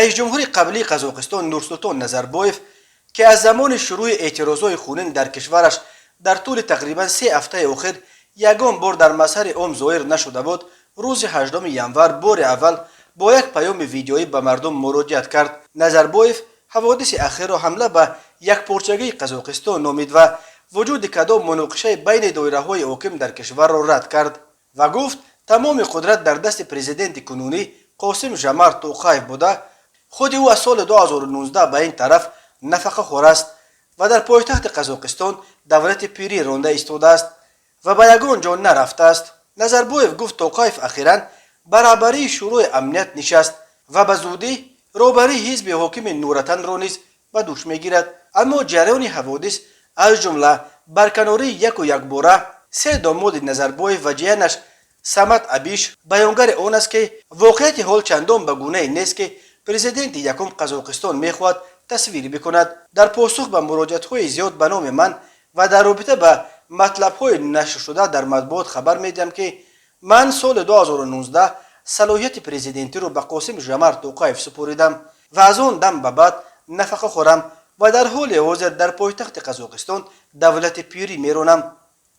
رئیس جمهور قبلی قزاقستان نورسلطان نظربایف که از زمان شروع اعتراضهای خونین در کشورش در طول تقریبا 3 هفته اخیر یگان بار در مظهر عام ظاهر نشده بود، روز 18 ینور بار اول با یک پیام ویدیویی به مردم مراجعت کرد. نظربایف حوادث اخیر و حمله به یک پارچگی قزاقستان نامید و وجود کدام مناقشه بین دایره‌های حاکم در کشور را رد کرد و گفت تمام قدرت در دست پرزیدنت کنونی قاسم ژامارت توقایف بوده. خود او از سال 2019 به این طرف نفقه خور است و در پایتخت قزاقستان دولت پیری رانده ایستاده است و به یگان جا نرفته است. نظربایف گفت توقایف اخیراً برابری شروع امنیت نشست و به زودی روبری حزب حاکم نورتن را نیز به دوش میگیرد. اما جریان حوادث از جمله برکناری یک باره 3 داماد نظربایف و جیانش سمت ابیش بیانگر آن است که واقعیت حال چندان به گونه نیست که پرزیدنت یکم قزاقستان میخواهد تصویر بکند. در پاسخ به مراجعت‌های زیاد به نام من و در رابطه به مطلب‌های نشر شده در مطبوعات خبر میدم که من سال 2019 صلاحیت پرزیدنتی رو به قاسم ژامارت توقایف سپردم و از آن دم به بعد نفقه خورم و در حال حاضر در پایتخت قزاقستان دولت پیری میرانم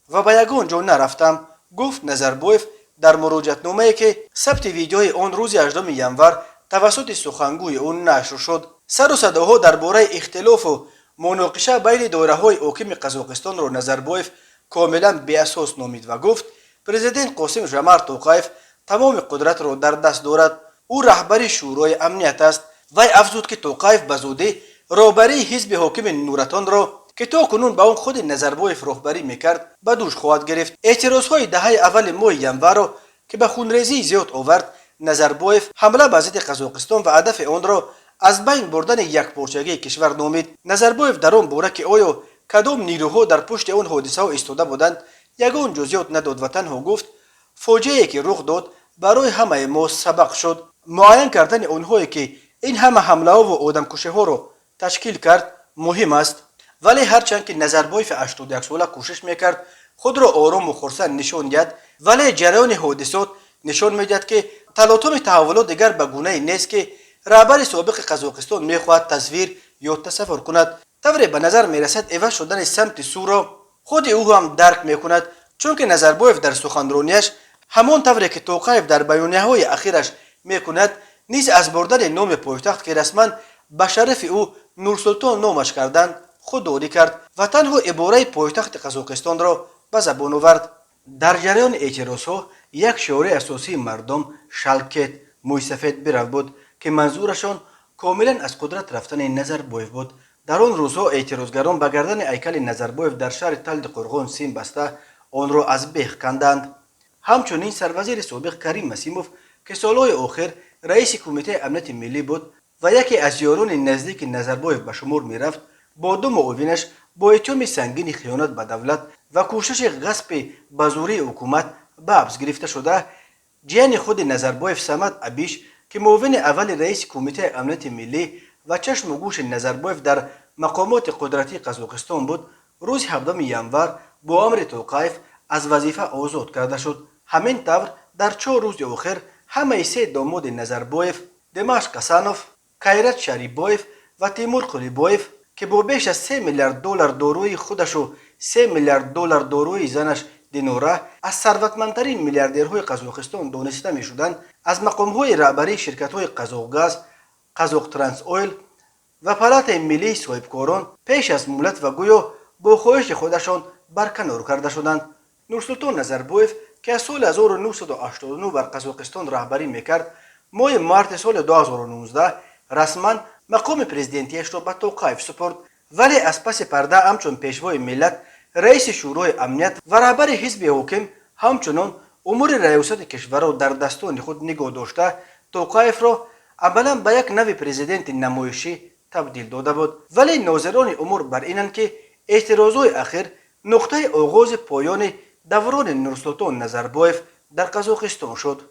و به یگان جا نرفتم، گفت نظربایف در مراجعتنامه‌ای که ثبت ویدیوی آن روز 18 ینور توسط سخنگوی آن نشر شد. سر و صداها درباره اختلاف و مناقشه بین دایره‌های حاکم قزاقستان را نظربایف کاملا بی اساس نامید و گفت پرزیدنت قاسم ژامارت توقایف تمام قدرت را در دست دارد. او رهبر شورای امنیت است. وی افزود که توقایف به زودی رهبری حزب حاکم نورتان را که تا کنون به آن خود نظربایف رهبری میکرد به دوش خواهد گرفت. اعتراضهای دهه اول ماه ینور را که به خونریزی زیاد آورد، نظربایف حمله به ضد قزاقستان و هدف آن را از بین بردن یک پارچگی کشور نامید. نظربایف در آن باره که آیا کدام نیروها در پشت آن حادثه ها ایستاده بودند یگان جزئیات نداد و تنها گفت فاجعه‌ای که رخ داد برای همه ما سبق شد. معین کردن آنهایی که این همه حمله ها و آدمکشی ها را تشکیل کرد مهم است. ولی هرچند که نظربایف 81 ساله کوشش میکرد خود را آرام و خرسند نشان دهد، ولی جریان حادثات نشان میدهد که تلاطم تحولات دیگر به گونه نیست که رهبر سابق قزاقستان میخواهد تصویر یا تصور کند. طوری به نظر میرسد عوض شدن سمت سو را خود او هم درک میکند، چون که نظربایف در سخنرانیش همان طوری که توقایف در بیانیه‌های اخیرش میکند نیز از بردن نام پایتخت که رسما به شرف او نورسلطان نامش کردند خودداری کرد و تنها عباره پایتخت قزاقستان را به زبان آورد. در جریان اعتراضها یک شعار اساسی مردم شلکت موی سفید برو بود که منظورشان کاملا از قدرت رفتن نظربایف بود. در آن روزها اعتراضگران به گردن هیکل نظربایف در شهر تلد قرغان سیم بسته آن را از بیخ کندند. همچنین سروزیر سابق کریم مسیموف که سالهای آخر رئیس کمیته امنیت ملی بود و یکی از یاران نزدیک نظربایف به شمار میرفت، با 2 معاونش با اتهام سنگین خیانت به دولت و کوشش غصب به زوری حکومت به حبس گرفته شده. جیان خود نظربایف سمت ابیش که معاون اول رئیس کمیته امنیت ملی و چشم و گوش نظربایف در مقامات قدرتی قزاقستان بود، روز 17 ینور با امر توقایف از وظیفه آزاد کرده شد. همین طور در 4 روز اخر همه 3 داماد نظربایف، دماش قسانوف، کایرت شریبایف و تیمور قلیبایف که با بیش از 3 میلیارد دلار داروی خودش و 3 میلیارد دلار داروی زنش دینوره از ثروتمندترین میلیاردرهای قزاقستان دانسته می شدند، از مقامهای رهبری شرکت‌های قزاقگاز، قزاق ترانس اویل و پالات ملی صاحبکاران پیش از مهلت و گویا با خواهش خودشان برکنار کرده شدند. نورسلطان نظربایف که از سال 1989 بر قزاقستان رهبری میکرد، ماه مارت سال 2019 رسما مقام پرزیدنتیش را به توقایف سپرد، ولی از پس پرده همچون پیشوای ملت رئیس شورای امنیت و رهبر حزب حاکم همچنان امور ریاست کشور را در دستان خود نگاه داشته توقایف را عملا به یک نوع پرزیدنت نمایشی تبدیل داده بود. ولی ناظران امور بر اینند که اعتراضهای اخیر نقطه آغاز پایان دوران نورسلطان نظربایف در قزاقستان شد.